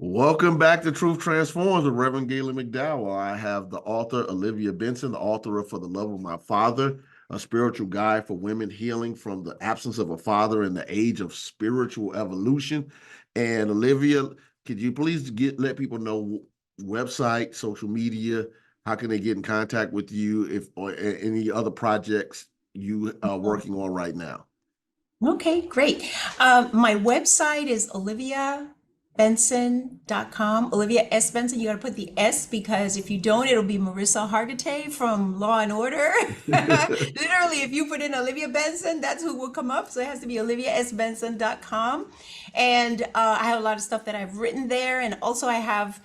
Welcome back to Truth Transforms with Reverend Gaylon McDowell. I have the author, Olivia Benson, the author of For the Love of My Father, a spiritual guide for women healing from the absence of a father in the age of spiritual evolution. And Olivia, could you please let people know website, social media, how can they get in contact with you or any other projects you are working on right now? Okay, great. My website is oliviabenson.com. Olivia S. Benson. You got to put the S because if you don't, it'll be Marissa Hargitay from Law and Order. Literally, if you put in Olivia Benson, that's who will come up. So it has to be oliviasbenson.com. And I have a lot of stuff that I've written there. And also I have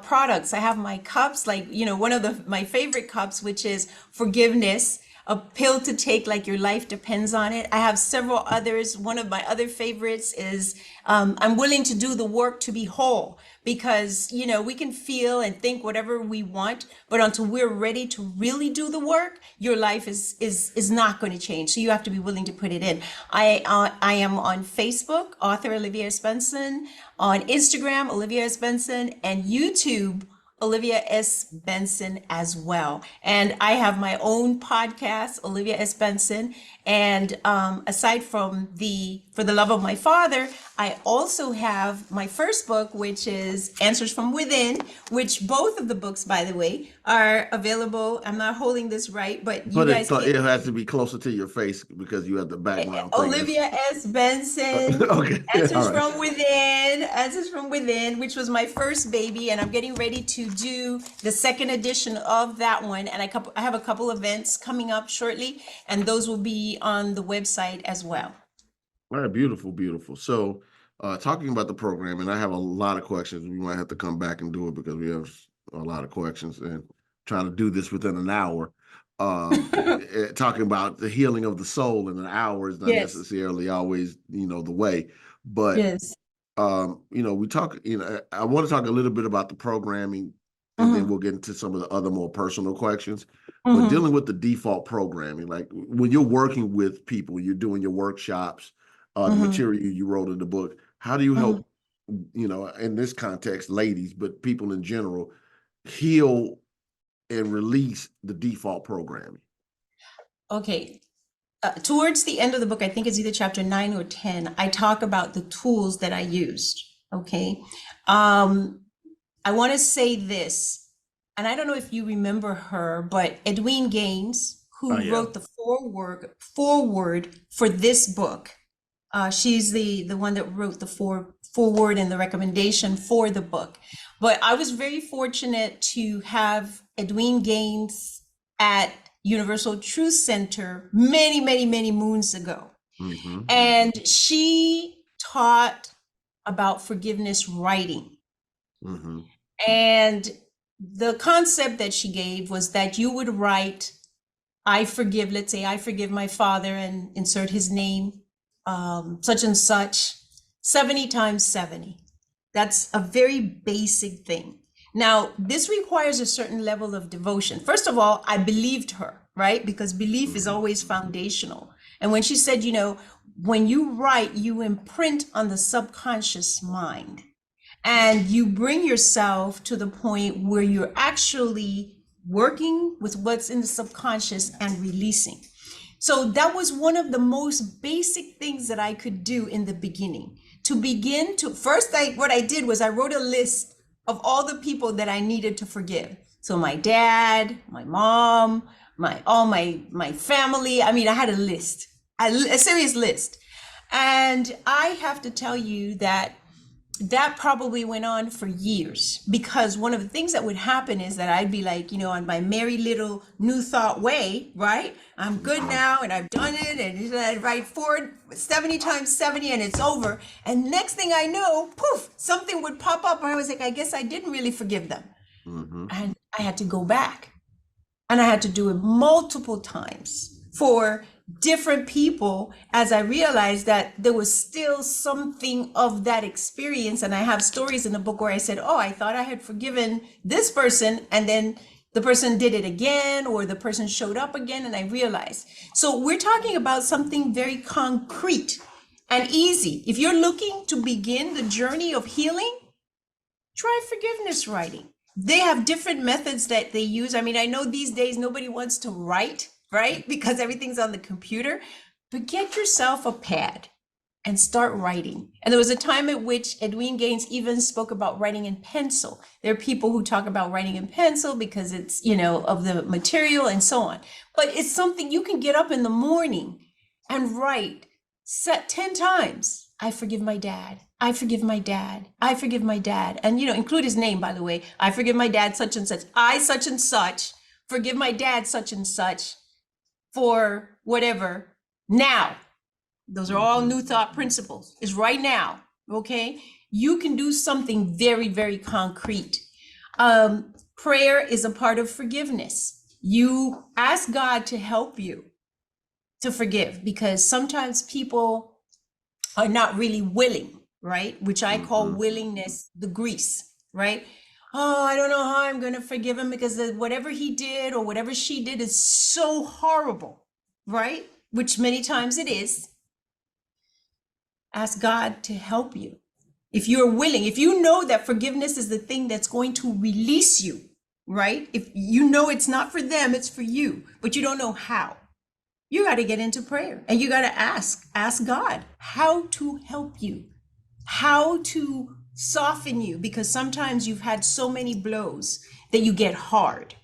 products. I have my cups, like, one of my favorite cups, which is forgiveness, a pill to take like your life depends on it. I have several others. One of my other favorites is I'm willing to do the work to be whole, because we can feel and think whatever we want, but until we're ready to really do the work, your life is not going to change. So you have to be willing to put it in. I am on Facebook, author Olivia S. Benson, on Instagram, Olivia S. Benson, and YouTube, Olivia S. Benson as well. And I have my own podcast, Olivia S. Benson. And aside from For the Love of My Father, I also have my first book, which is Answers from Within, which both of the books, by the way, are available. I'm not holding this right, but you But guys can. it has to be closer to your face because you have the background thing. Olivia S. Benson, Okay, Answers all right. from Within, Answers from Within, which was my first baby, and I'm getting ready to do the second edition of that one. And I have a couple events coming up shortly, and those will be on the website as well. All right, beautiful, beautiful. So, talking about the program, and I have a lot of questions. We might have to come back and do it because we have a lot of questions and trying to do this within an hour. Talking about the healing of the soul in an hour is not Yes, necessarily always, the way. But yes. we talk, I want to talk a little bit about the programming, and then Hmm. we'll get into some of the other more personal questions. But Hmm. dealing with the default programming, like when you're working with people, you're doing your workshops, the Hmm. material you wrote in the book, how do you Hmm. help, in this context, ladies, but people in general, heal and release the default programming? Okay. Towards the end of the book, I think it's either chapter 9 or 10, I talk about the tools that I used. Okay. Um, I want to say this, and I don't know if you remember her, but Edwene Gaines, Oh who yeah. wrote the foreword for this book, she's the one that wrote the foreword and the recommendation for the book. But I was very fortunate to have Edwene Gaines at Universal Truth Center many, many, many moons ago. Hmm. And she taught about forgiveness writing. Hmm. And the concept that she gave was that you would write, I forgive, let's say, I forgive my father, and insert his name, such and such, 70 times 70. That's a very basic thing. Now, this requires a certain level of devotion. First of all, I believed her, right? Because belief is Hmm. always foundational. And when she said, when you write, you imprint on the subconscious mind, and you bring yourself to the point where you're actually working with what's in the subconscious and releasing. So that was one of the most basic things that I could do in the beginning. To begin to first, what I did was I wrote a list of all the people that I needed to forgive. So my dad, my mom, my family. I mean, I had a list, a serious list. And I have to tell you that that probably went on for years, because one of the things that would happen is that I'd be like, on my merry little new thought way, right? I'm good now and I've done it, and I'd write forward 70 times 70 and it's over. And next thing I know, poof, something would pop up and I was like, I guess I didn't really forgive them. Hmm. And I had to go back, and I had to do it multiple times for different people, as I realized that there was still something of that experience. And I have stories in the book where I said, oh, I thought I had forgiven this person, and then the person did it again, or the person showed up again, and I realized. So we're talking about something very concrete. and easy. If you're looking to begin the journey of healing, try forgiveness writing. They have different methods that they use. I mean, I know these days nobody wants to write, right? Because everything's on the computer. But get yourself a pad and start writing. And there was a time at which Edwin Gaines even spoke about writing in pencil. There are people who talk about writing in pencil because it's, of the material and so on. But it's something you can get up in the morning and write, set 10 times. I forgive my dad. I forgive my dad. I forgive my dad. And, include his name, by the way. I forgive my dad, such and such. I, such and such, forgive my dad, such and such, for whatever. Now, those are all new thought principles. Is right now, okay? You can do something very, very concrete. Prayer is a part of forgiveness. You ask God to help you to forgive, because sometimes people are not really willing, right? Which I call willingness the grease, right? Oh, I don't know how I'm going to forgive him because whatever he did or whatever she did is so horrible, right? Which many times it is. Ask God to help you. If you're willing, if you know that forgiveness is the thing that's going to release you, right? If you know it's not for them, it's for you, but you don't know how, you got to get into prayer and you got to ask God how to help you, how to soften you, because sometimes you've had so many blows that you get hard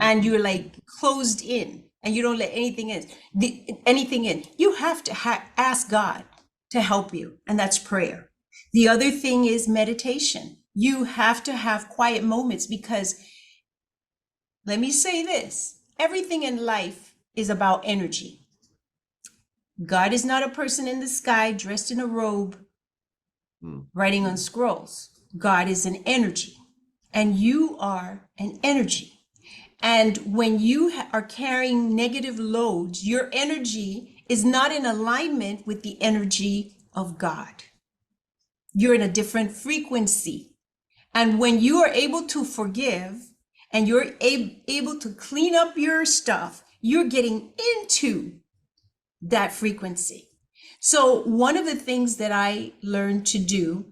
and you're like closed in and you don't let anything in. You have to ask God to help you, and that's prayer. The other thing is meditation. You have to have quiet moments, because let me say this, everything in life is about energy. God is not a person in the sky dressed in a robe writing on scrolls. God is an energy, and you are an energy. And when you are carrying negative loads, your energy is not in alignment with the energy of God. You're in a different frequency. And when you are able to forgive and you're able to clean up your stuff, you're getting into that frequency. So one of the things that I learned to do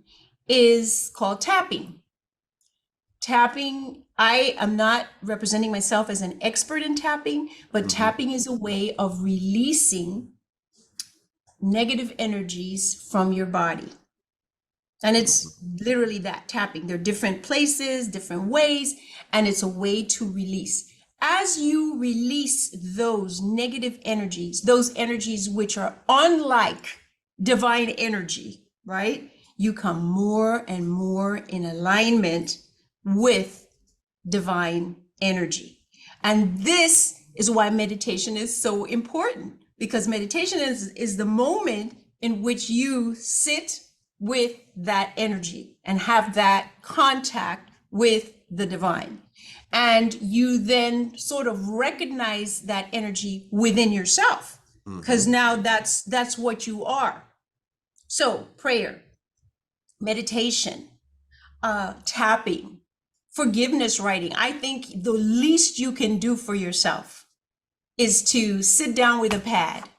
is called tapping. Tapping, I am not representing myself as an expert in tapping, but tapping is a way of releasing negative energies from your body. And it's literally that, tapping. There are different places, different ways, and it's a way to release. As you release those negative energies, those energies which are unlike divine energy, right? You come more and more in alignment with divine energy. And this is why meditation is so important, because meditation is the moment in which you sit with that energy and have that contact with the divine. And you then sort of recognize that energy within yourself, because now that's what you are. So prayer, meditation, tapping, forgiveness writing. I think the least you can do for yourself is to sit down with a pad.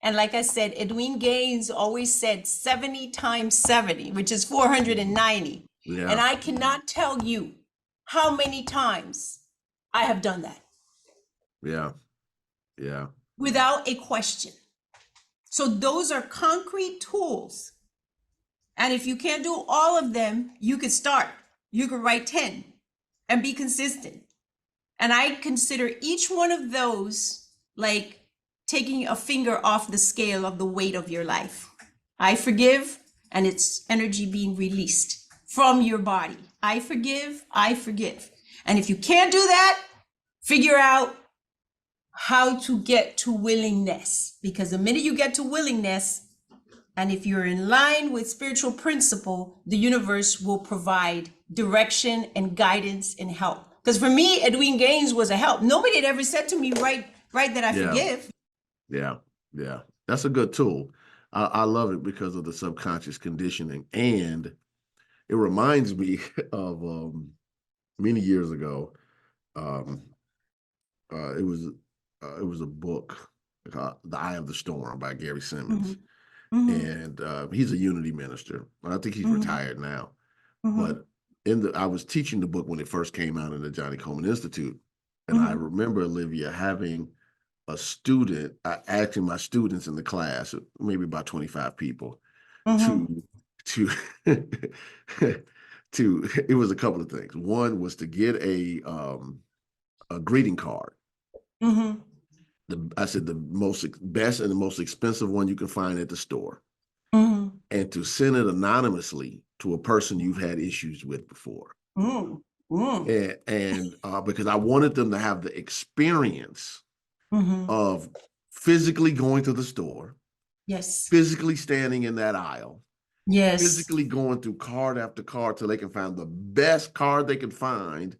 And like I said, Edwin Gaines always said 70 times 70, which is 490. Yeah. And I cannot tell you how many times I have done that. Yeah. Yeah. Without a question. So those are concrete tools. And if you can't do all of them, you could start. You could write 10 and be consistent. And I consider each one of those like taking a finger off the scale of the weight of your life. I forgive, and it's energy being released from your body. I forgive, I forgive. And if you can't do that, figure out how to get to willingness. Because the minute you get to willingness, and if you're in line with spiritual principle, the universe will provide direction and guidance and help. Because for me, Edwin Gaines was a help. Nobody had ever said to me, right that I forgive. Yeah. Yeah. That's a good tool. I love it because of the subconscious conditioning. And it reminds me of many years ago. It was a book called The Eye of the Storm by Gary Simmons. Mm-hmm. and he's a Unity minister. I think he's Mm-hmm. retired now. Mm-hmm. But I was teaching the book when it first came out in the Johnny Coleman Institute, and I Mm-hmm. remember Olivia having a student, asking my students in the class, maybe about 25 people, Mm-hmm. to to to. It was a couple of things. One was to get a greeting card. Mm-hmm. I said the most best and the most expensive one you can find at the store, Mm-hmm. and to send it anonymously to a person you've had issues with before. Mm-hmm. Mm-hmm. And because I wanted them to have the experience Mm-hmm. of physically going to the store, Yes. physically standing in that aisle, Yes. physically going through card after card till they can find the best card they can find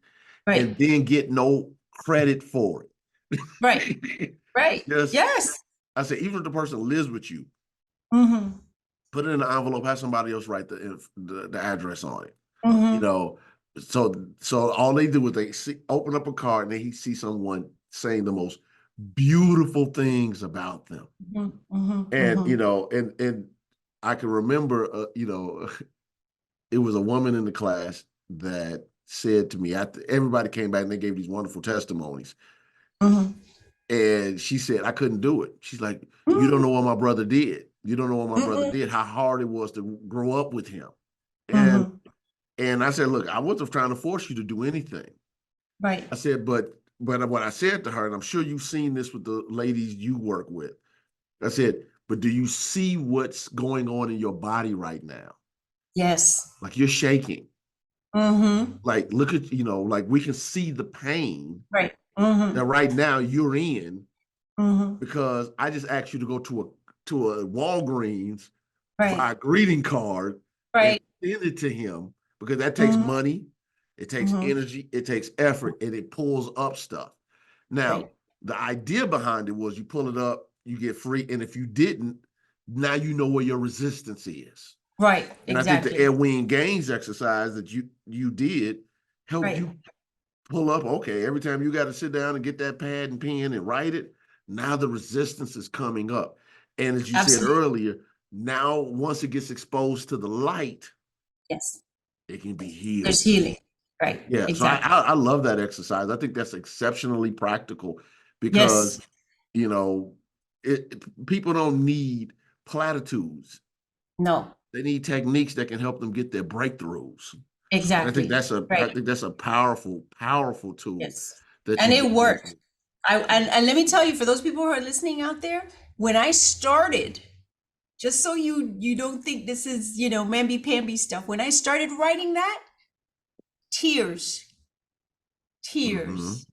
Right. and then get no credit for Right. it. Right. Just, Yes. I said, even if the person lives with you, Mm-hmm. put it in an envelope, have somebody else write the address on it. You Mm-hmm. know, so all they do is they open up a card and they see someone saying the most beautiful things about them. Mm-hmm. Mm-hmm. And Mm-hmm. and I can remember it was a woman in the class that said to me after everybody came back and they gave these wonderful testimonies. Mm-hmm. And she said, I couldn't do it. She's like, you don't Mm-hmm. know what my brother did. You don't know what my brother Mm-hmm. did, how hard it was to grow up with him. And Mm-hmm. and I said, look, I wasn't trying to force you to do anything. Right. I said, but what I said to her, and I'm sure you've seen this with the ladies you work with. I said, but do you see what's going on in your body right now? Yes. Like you're shaking. Mm-hmm. Like look at, like we can see the pain Right. Mm-hmm. that right now you're in Mm-hmm. because I just asked you to go to a Walgreens, Right. buy a greeting card, and Right. send it to him because that takes Mm-hmm. money, it takes Mm-hmm. energy, it takes effort, and it pulls up stuff. Now, Right. the idea behind it was you pull it up, you get free, and if you didn't, now you know where your resistance is. Right. And I think the Exactly. Edwin Gaines exercise that you did helped Right. you pull up. Okay, every time you got to sit down and get that pad and pen and write it, now the resistance is coming up. And as you said Absolutely. earlier, now once it gets exposed to the light, Yes. it can be There's healed. healing. Right. Yeah, so I, Exactly. I I love that exercise. I think that's exceptionally practical Yes. because you know people don't need platitudes. No. They need techniques that can help them get their breakthroughs. And I think Exactly. that's a I Right. think that's a powerful, powerful tool Yes. that you And it give worked. people. And let me tell you, for those people who are listening out there, when I started, just so you don't think this is, mamby-pamby stuff, when I started writing that, tears, Hmm. tears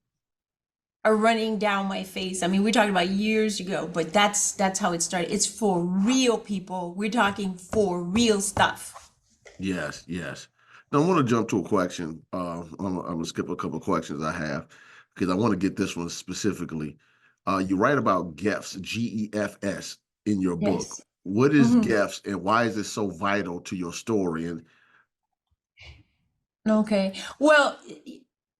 are running down my face. I mean, we're talking about years ago, but that's how it started. It's for real people. We're talking for real stuff. Yes, yes. Now I want to jump to a question. I'm gonna skip a couple of questions I have because I want to get this one specifically. You write about GEFS, GEFS, in your book. Yes. What is Mhm. GEFS and why is it so vital to your story? And Okay. Well,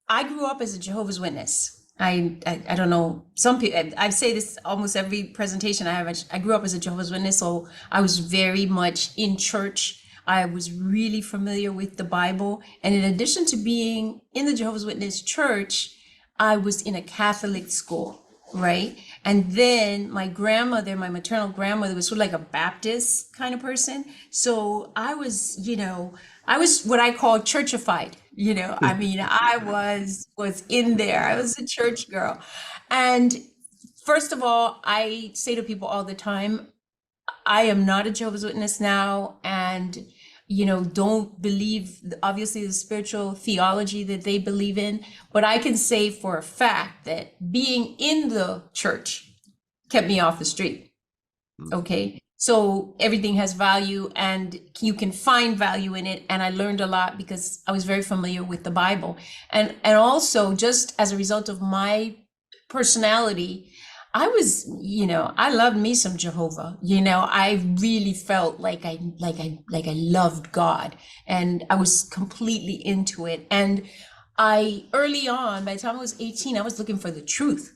I grew up as a Jehovah's Witness. I don't know. Some people, I say this almost every presentation I have. I grew up as a Jehovah's Witness, so I was very much in church. I was really familiar with the Bible. And in addition to being in the Jehovah's Witness church, I was in a Catholic school, right? And then my grandmother, my maternal grandmother, was sort of like a Baptist kind of person. So I was what I call churchified. I mean, I was in there. I was a church girl. And first of all, I say to people all the time, I am not a Jehovah's Witness now, and don't believe obviously the spiritual theology that they believe in, but I can say for a fact that being in the church kept me off the street. Okay. So everything has value and you can find value in it. And I learned a lot because I was very familiar with the Bible. And also just as a result of my personality, I loved me some Jehovah. I really felt like I loved God and I was completely into it. And I early on, by the time I was 18, I was looking for the truth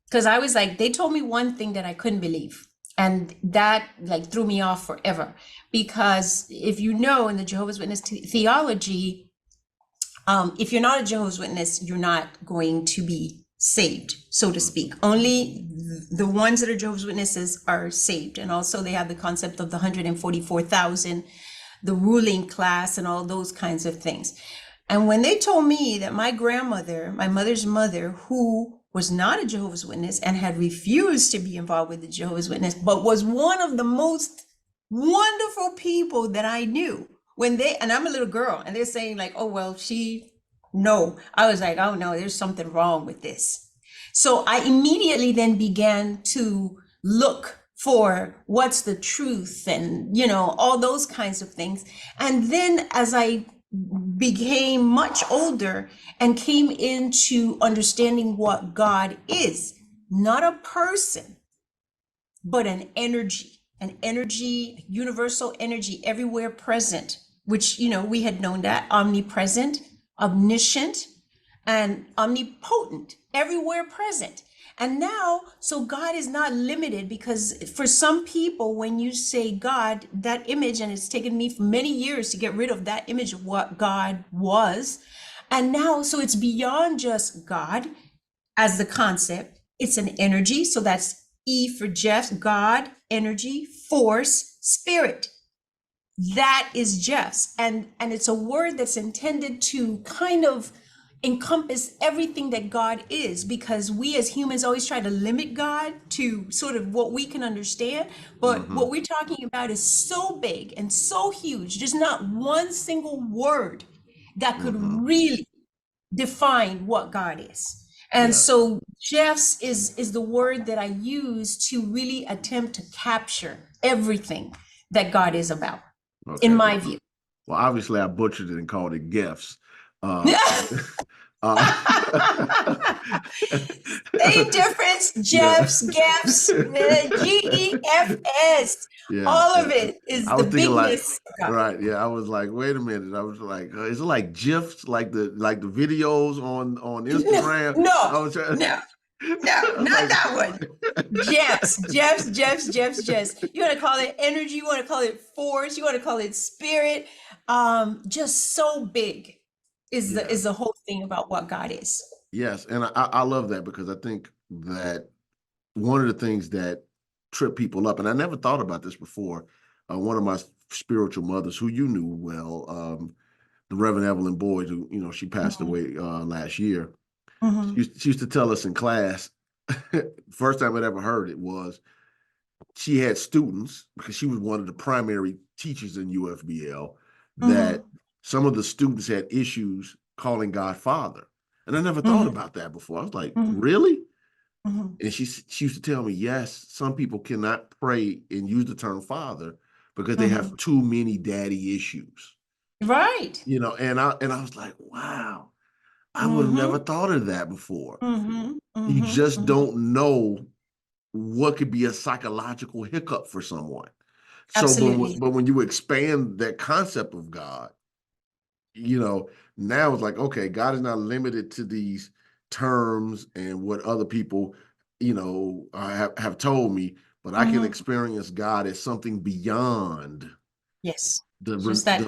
because I was like, they told me one thing that I couldn't believe. And that like threw me off forever, because if you know, in the Jehovah's Witness theology, if you're not a Jehovah's Witness, you're not going to be saved, so to speak. Only the ones that are Jehovah's Witnesses are saved. And also they have the concept of the 144,000, the ruling class, and all those kinds of things. And when they told me that my grandmother, my mother's mother, who was not a Jehovah's Witness and had refused to be involved with the Jehovah's Witness, but was one of the most wonderful people that I knew, and I'm a little girl, and they're saying like, oh, well, no. I was like, oh no, there's something wrong with this. So I immediately then began to look for what's the truth, and, all those kinds of things. And then as I became much older and came into understanding what God is, not a person, but an energy, universal energy, everywhere present, which, we had known that, omnipresent, omniscient, and omnipotent, everywhere present. And now, so God is not limited, because for some people, when you say God, that image, and it's taken me many years to get rid of that image of what God was. And now, so it's beyond just God as the concept. It's an energy. So that's E for Jeff, God, energy, force, spirit. That is Jeff's. And it's a word that's intended to kind of encompass everything that God is, because we as humans always try to limit God to sort of what we can understand. But what we're talking about is so big and so huge. There's not one single word that could really define what God is. And so Jeff's is the word that I use to really attempt to capture everything that God is about, in my view. Well, obviously I butchered it and called it gifts. Same difference, Jeff's, Gefs, GEFS. All of it is the bigness. Right. Yeah. I was like, wait a minute. I was like, is it like GIFs, like the videos on Instagram? No, not that one. Jeff's. You want to call it energy, you want to call it force, you want to call it spirit. Just so big is the whole thing about what God is. Yes, and I love that, because I think that one of the things that trip people up, and I never thought about this before, one of my spiritual mothers, who you knew well, the Reverend Evelyn Boyd, who, she passed away last year. She used to tell us in class, first time I'd ever heard it was, she had students, because she was one of the primary teachers in UFBL, that some of the students had issues calling God Father. And I never thought about that before. I was like, really? And she used to tell me, yes, some people cannot pray and use the term Father because they have too many daddy issues. Right. And I was like, wow, I would have never thought of that before. You just don't know what could be a psychological hiccup for someone. Absolutely. So, but when you expand that concept of God, now it's like, okay, God is not limited to these terms and what other people, have told me, but I can experience God as something beyond. Yes. Just that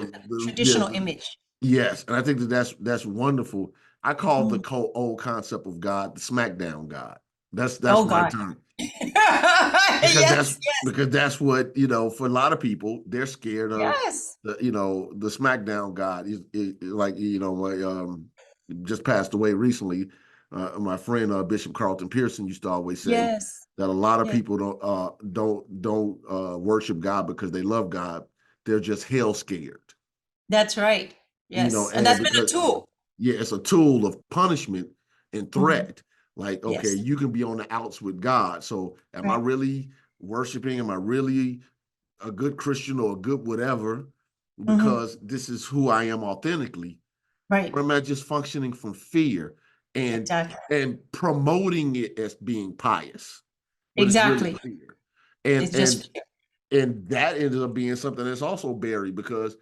traditional image. Yes, and I think that's wonderful. I call the old concept of God the smackdown God. That's my term. Because that's what, for a lot of people, they're scared of the smackdown God. Is like, just passed away recently. My friend Bishop Carlton Pearson used to always say that a lot of people don't worship God because they love God. They're just hell scared. That's right. Yes. And that's been a tool. Yeah, it's a tool of punishment and threat. Like, okay, you can be on the outs with God. So am I really worshiping? Am I really a good Christian or a good whatever? Because this is who I am authentically. Right. Or am I just functioning from fear and promoting it as being pious? Exactly. Really fear. And that ended up being something that's also buried, because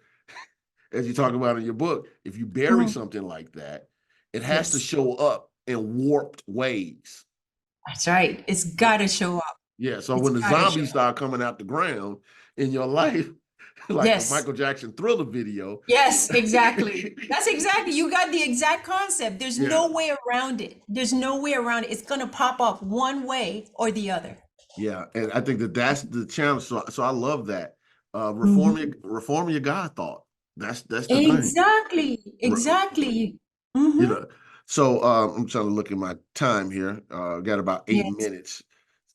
as you talk about in your book, if you bury something like that, it has to show up in warped ways. That's right. It's got to show up. Yeah. So It's when the gotta show zombies up. start coming out the ground in your life, like the Yes. Michael Jackson Thriller video. Yes, exactly. That's exactly, you got the exact concept. There's Yeah. no way around it. There's no way around it. It's gonna pop up one way or the other. Yeah. And I think that that's the challenge. So I love that. Mhm. Reform your God thought. That's the thing. Exactly. Re- Exactly. You Hmm. know. So I'm trying to look at my time here. Got about eight Yes. minutes.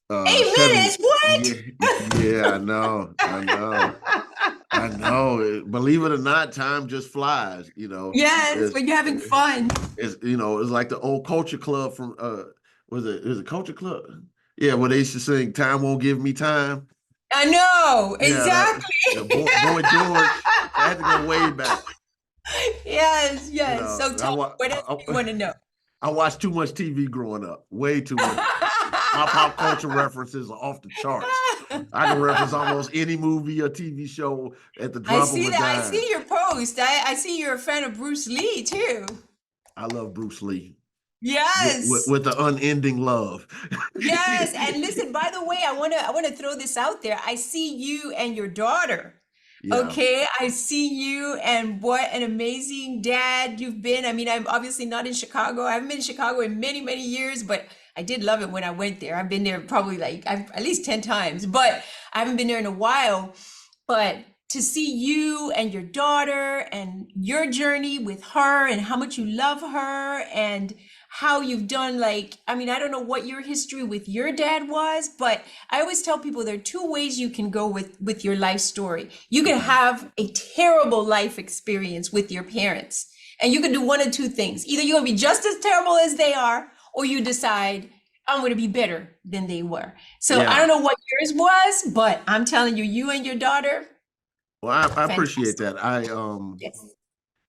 Eight Seven. minutes? What? Yeah. Yeah. I know. I know. I know. Believe it or not, time just flies. Yes, It's, when you're having fun. it's like the old Culture Club from was it Culture Club? Yeah, where they used to sing "Time Won't Give Me Time." I know, Yeah, Boy exactly. George. I had to go way back. Yes, yes. So I, tell me, wa- what else do you want to know? I watched too much TV growing up, way too much. My pop culture references are off the charts. I can reference almost any movie or TV show at the I drop of see a that. I see dime. your post. I see you're a fan of Bruce Lee too. I love Bruce Lee Yes. with the unending love. Yes. And listen, by the way, I want to throw this out there. I see you and your daughter. Yeah, Okay, I see you, and what an amazing dad you've been. I mean, I'm obviously not in Chicago. I haven't been in Chicago in many, many years, but I did love it when I went there. I've been there probably at least 10 times, but I haven't been there in a while. But to see you and your daughter and your journey with her and how much you love her and how you've done, like, I mean, I don't know what your history with your dad was, but I always tell people there are two ways you can go with your life story. You can okay. have a terrible life experience with your parents, and you can do one of two things. Either you're gonna be just as terrible as they are, or you decide I'm gonna be better than they were. So I Yeah. don't know what yours was, but I'm telling you, you and your daughter, Well, I appreciate fantastic. that. Yes.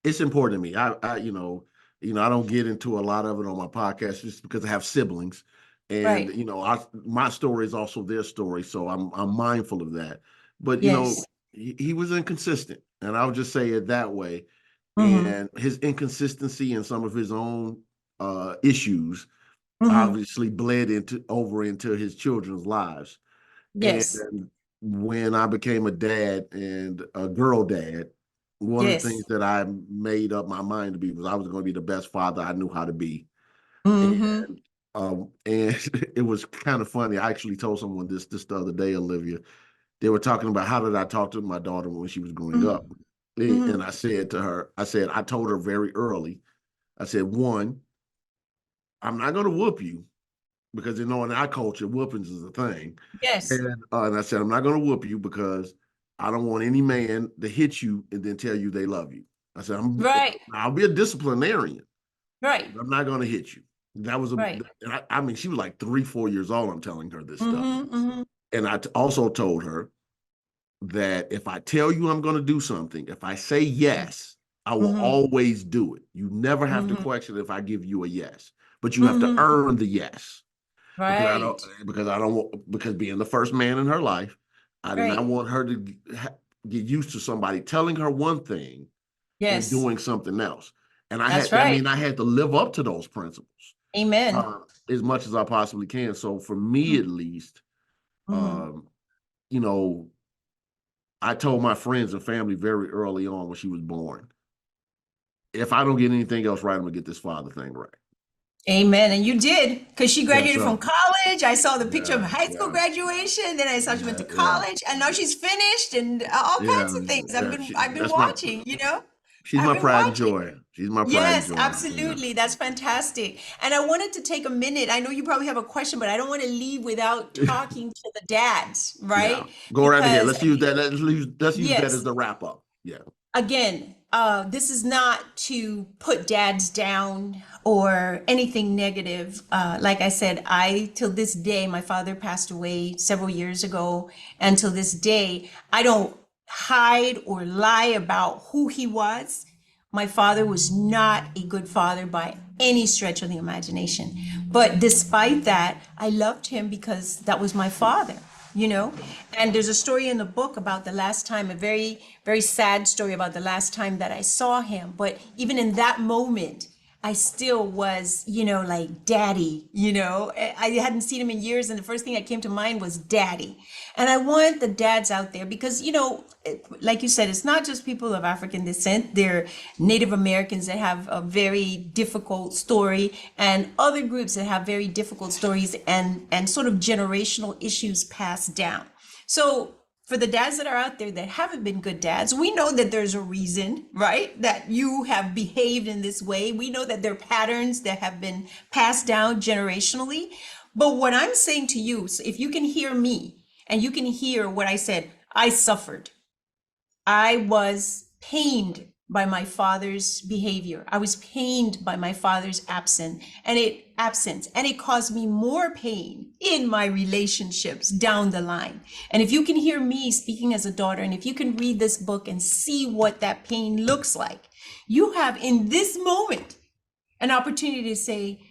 It's important to me. I don't get into a lot of it on my podcast just because I have siblings, and Right. my story is also their story, so I'm mindful of that. But Yes. he was inconsistent, and I'll just say it that way. Mm-hmm. And his inconsistency and some of his own issues Mm-hmm. obviously bled into his children's lives. Yes. And when I became a dad and a girl dad, one of the things Yes. that I made up my mind to be was I was going to be the best father I knew how to be. Mm-hmm. And it was kind of funny. I actually told someone this the other day, Olivia. They were talking about how did I talk to my daughter when she was growing up. Mm-hmm. And I said to her, I told her very early, I said, one, I'm not going to whoop you because in our culture, whoopings is a thing. Yes. And I said, I'm not going to whoop you because I don't want any man to hit you and then tell you they love you. I said, Right. I'll be a disciplinarian, Right. but I'm not going to hit you. That was Right. I mean, she was like 3, 4 years old. I'm telling her this stuff. Mm-hmm. Mm-hmm. And also told her that if I tell you I'm going to do something, if I say yes, I will Mm-hmm. always do it. You never have to Mm-hmm. question if I give you a yes, but you have to Mm-hmm. earn the yes. Right. Because I don't want because being the first man in her life, I did not Right. want her to get used to somebody telling her one thing and Yes. doing something else. And That's I right. mean, I had to live up to those principles Amen. as much as I possibly can. So for me, at least, Mm-hmm. um, you know, I told my friends and family very early on when she was born, if I don't get anything else right, I'm gonna get this father thing right. Amen. And you did, because she Yeah. graduated from So college. I saw the picture of yeah, high school yeah, graduation. Then I saw she went yeah, to yeah, college, and now she's finished, and all kinds yeah, of things. I've yeah. been I've been That's my watching. You know, she's I've my been pride and watching. joy. She's my pride and Yes, joy. Yeah. absolutely. That's fantastic. And I wanted to take a minute. I know you probably have a question, but I don't want to leave without talking to the dads, Yeah. right? Go right ahead. Because Let's use that as yes, the wrap up. Yeah. again, this is not to put dads down or anything negative. Like I said, till this day, my father passed away several years ago. And till this day, I don't hide or lie about who he was. My father was not a good father by any stretch of the imagination. But despite that, I loved him because that was my father, you know? And there's a story in the book about the last time, a very, very sad story about the last time that I saw him. But even in that moment, I still was, like daddy, I hadn't seen him in years. And the first thing that came to mind was daddy. And I want the dads out there because, like you said, it's not just people of African descent. They're Native Americans that have a very difficult story and other groups that have very difficult stories and sort of generational issues passed down. So for the dads that are out there that haven't been good dads, we know that there's a reason, right? That you have behaved in this way. We know that there are patterns that have been passed down generationally. But what I'm saying to you, so if you can hear me and you can hear what I said, I suffered. I was pained by my father's behavior. I was pained by my father's absence, and it caused me more pain in my relationships down the line. And if you can hear me speaking as a daughter, and if you can read this book and see what that pain looks like, you have in this moment an opportunity to say,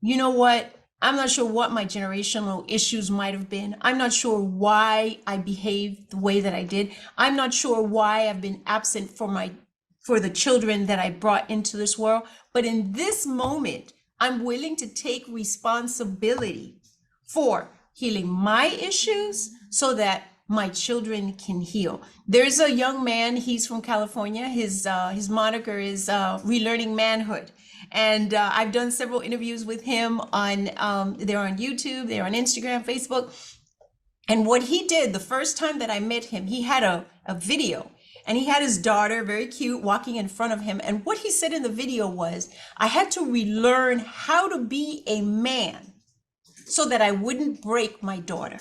you know what? I'm not sure what my generational issues might have been. I'm not sure why I behaved the way that I did. I'm not sure why I've been absent for the children that I brought into this world. But in this moment, I'm willing to take responsibility for healing my issues so that my children can heal. There's a young man, he's from California. His moniker is Relearning Manhood. And I've done several interviews with him they're on YouTube, they're on Instagram, Facebook. And what he did the first time that I met him, he had a video and he had his daughter, very cute, walking in front of him. And what he said in the video was, I had to relearn how to be a man so that I wouldn't break my daughter.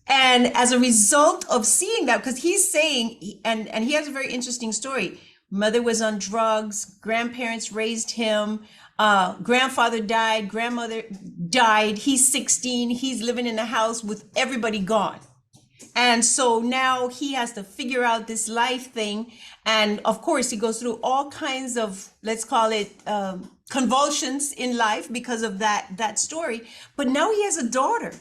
And as a result of seeing that, because he's saying, and he has a very interesting story. Mother was on drugs, grandparents raised him, grandfather died, grandmother died, he's 16, he's living in a house with everybody gone. And so now he has to figure out this life thing. And of course, he goes through all kinds of, let's call it convulsions in life because of that story. But now he has a daughter.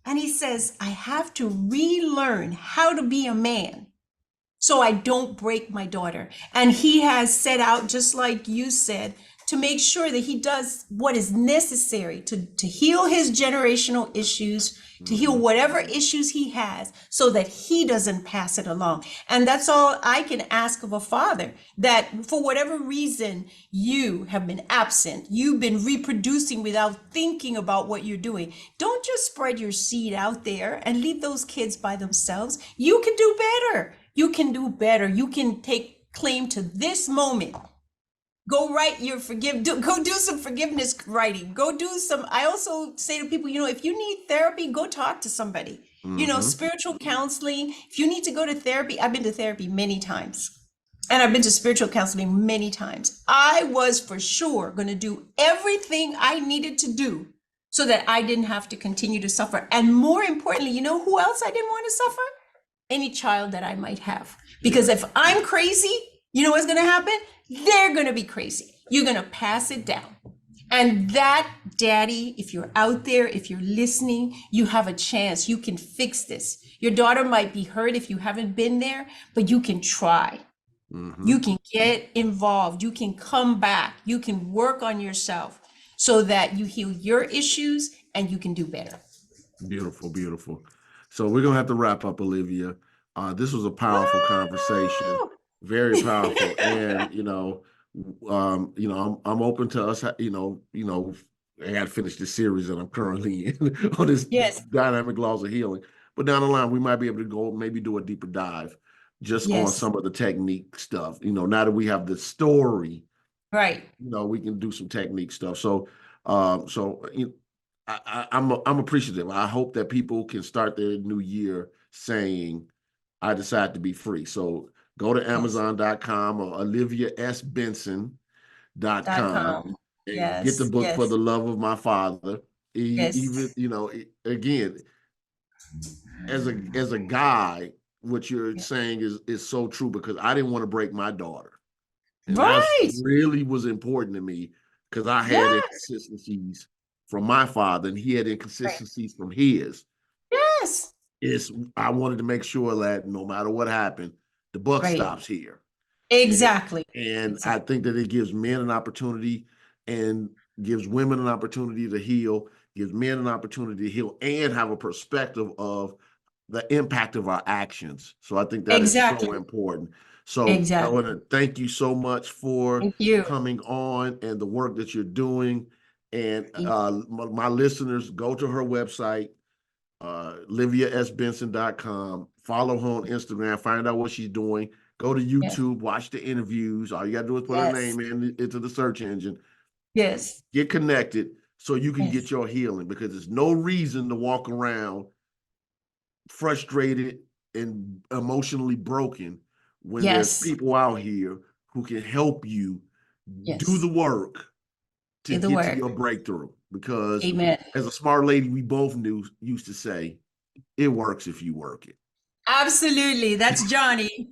And he says, I have to relearn how to be a man so I don't break my daughter. And he has set out, just like you said, to make sure that he does what is necessary to heal his generational issues, to heal whatever issues he has so that he doesn't pass it along. And that's all I can ask of a father, that for whatever reason you have been absent, you've been reproducing without thinking about what you're doing. Don't just spread your seed out there and leave those kids by themselves. You can do better. You can do better. You can take claim to this moment. Go write your go do some forgiveness writing. Go do some, I also say to people, if you need therapy, go talk to somebody. Spiritual counseling. If you need to go to therapy, I've been to therapy many times. And I've been to spiritual counseling many times. I was for sure going to do everything I needed to do so that I didn't have to continue to suffer. And more importantly, who else I didn't want to suffer? Any child that I might have. Because if I'm crazy, you know what's going to happen? They're going to be crazy. You're going to pass it down. And that, daddy, if you're out there, if you're listening, you have a chance. You can fix this. Your daughter might be hurt if you haven't been there, but you can try. You can get involved. You can come back. You can work on yourself so that you heal your issues and you can do better. Beautiful, beautiful. So we're going to have to wrap up, Olivia. This was a powerful conversation, very powerful. And, I'm open to us, I got to finish this series that I'm currently in on this dynamic laws of healing. But down the line, we might be able to go maybe do a deeper dive just on some of the technique stuff. Now that we have the story, right? We can do some technique stuff. So, I'm appreciative. I hope that people can start their new year saying, I decide to be free. So go to Amazon.com or OliviaSBenson.com and get the book For the Love of My Father. Even, again, as a guy, what you're saying is so true, because I didn't want to break my daughter. And that really was important to me, because I had inconsistencies from my father and he had inconsistencies from his. I wanted to make sure that no matter what happened, the buck stops here. Exactly. And I think that it gives men an opportunity and gives women an opportunity to heal, gives men an opportunity to heal, and have a perspective of the impact of our actions. So I think that is so Exactly. important. So I Exactly. want to thank you so much for Thank you. coming on and the work that you're doing. And my listeners, go to her website, oliviasbenson.com. Follow her on Instagram. Find out what she's doing. Go to Yes. YouTube. Watch the interviews. All you got to do is put her Yes. name into the search engine. Yes. Get connected so you can get Yes. your healing, because there's no reason to walk around frustrated and emotionally broken when there's Yes. people out here who can help you do the Yes. work to Do the get to work. your breakthrough. Because Amen. as a smart lady we both used to say, it works if you work it. Absolutely. That's Johnny.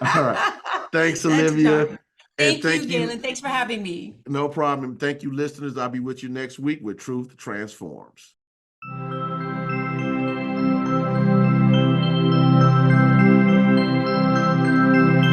All right. Thanks, That's Olivia. Johnny. And Thank you, thank Galen. you. Thanks for having me. No problem. Thank you, listeners. I'll be with you next week where Truth Transforms.